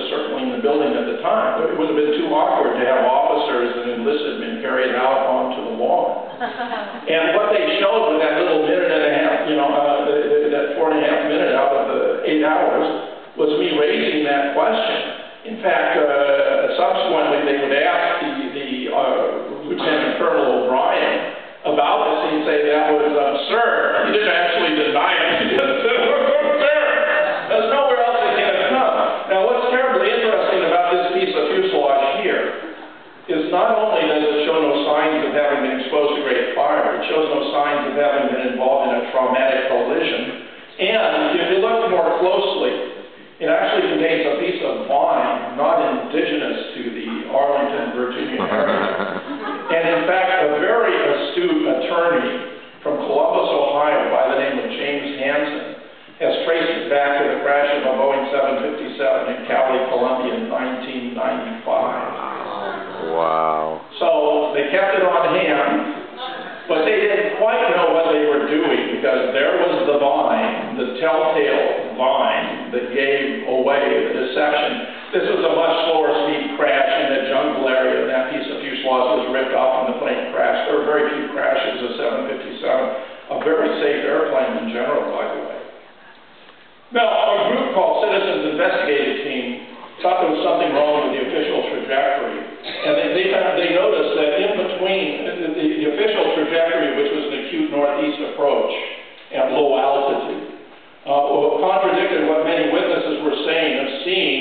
circling the building at the time. It would have been too awkward to have officers and enlisted men carry it out onto the lawn. And what they showed with that little minute and a half, that 4.5 minutes out of the 8 hours, was me raising that question. In fact, subsequently, they would ask the Lieutenant Colonel O'Brien about this, and he'd say that was absurd. He didn't actually deny it. He just said it was absurd. There's nowhere else it can have come. Now, what's terribly interesting about this piece of fuselage here is not only does it show no signs of having been exposed to great fire, it shows no signs of having been involved in a traumatic collision, and if you look more closely, it actually contains a piece of vine not indigenous to the Arlington, Virginia area. And in fact, a very astute attorney from Columbus, Ohio, by the name of James Hansen, has traced it back to the crash of a Boeing 757 in Cali, Colombia in 1995. Wow. So they kept it on hand, but they didn't quite know what they were doing, because there was the vine, the telltale vine that gave away the deception. This was a much slower speed crash in the jungle area, and that piece of fuselage was ripped off and the plane crashed. There were very few crashes of 757, a very safe airplane in general, by the way. Now, a group called Citizens Investigative Team thought there was something wrong with the official trajectory, and they noticed that in between the official trajectory, which was an acute northeast approach at low altitude, contradicted what many witnesses were saying of seeing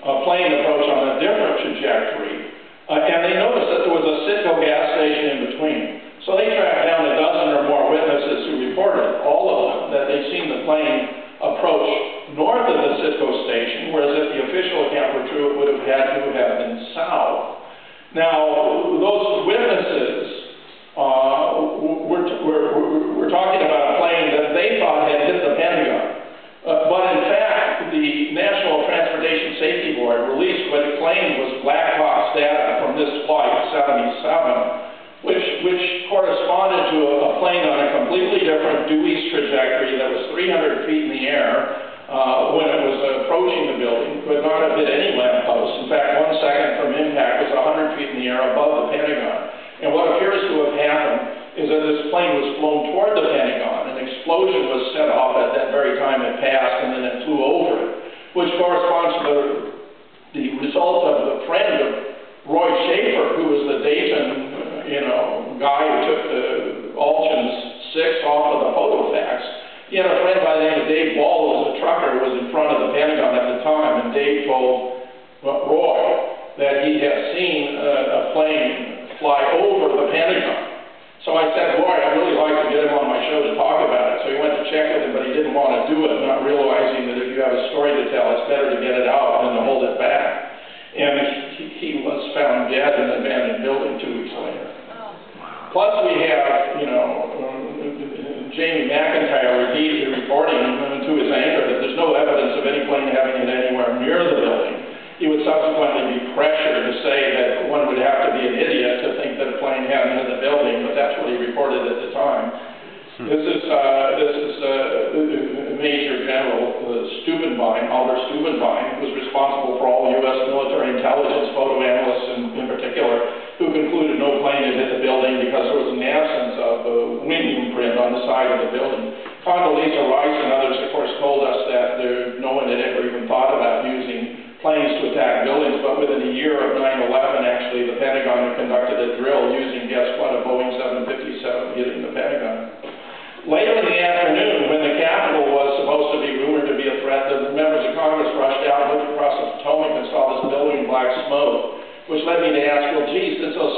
a plane approach on a different trajectory, and they noticed that there was a Citgo gas station in between. So they tracked down a dozen or more witnesses who reported, all of them, that they'd seen the plane approach north of the Citgo station, whereas if the official account were true, it would have had to have been south. Now, those witnesses were talking about a plane that they thought had hit the Pentagon. But in fact, the National Transportation Safety Board released what it claimed was Black Box data from this flight 77, which corresponded to a plane on a completely different due east trajectory that was 300 feet in the air when it was approaching the building, could not have hit any lamppost. In fact, 1 second from impact was 100 feet in the air above the Pentagon. And what appears to have happened is that this plane was flown toward the Pentagon. An explosion was set off at that very time it passed, and then it flew over it, which corresponds to the result of the friend of Roy Schaefer, who was the Dayton guy who took the Alchin's 6 off of the photofax. He had a friend by the name of Dave Ball, who was a trucker, who was in front of the Pentagon at the time, and Dave told Roy that he had seen a plane fly over the Pentagon. So I said, Roy, I'd really like to get him on my show to talk about it. So he went to check with him, but he didn't want to do it, not realizing that if you have a story to tell, it's better to get it out than to hold it back. And he was found dead in an abandoned building 2 weeks later. Plus we have, Jamie McIntyre reporting to his anchor that there's no evidence of any plane having it anywhere near the building. He would subsequently be pressured to say that one would have to be an idiot to think that a plane hadn't hit the building, but that's what he reported at the time. This is Major General Steubenbein, Albert Steubenbein, who was responsible for all U.S. military intelligence, photo analysts in particular, who concluded no plane had hit the building because there was an absence of a wind imprint on the side of the building. Condoleezza Rice and others, of course, told us that no one had ever even thought about using planes to attack buildings, but within a year of 9/11, actually, the Pentagon had conducted a drill using, guess what, a Boeing 757 hitting the Pentagon. Later in the afternoon, when the Capitol was supposed to be rumored to be a threat, the members of Congress rushed out, looked across the Potomac, and saw this billowing black smoke, which led me to ask, well, geez, this is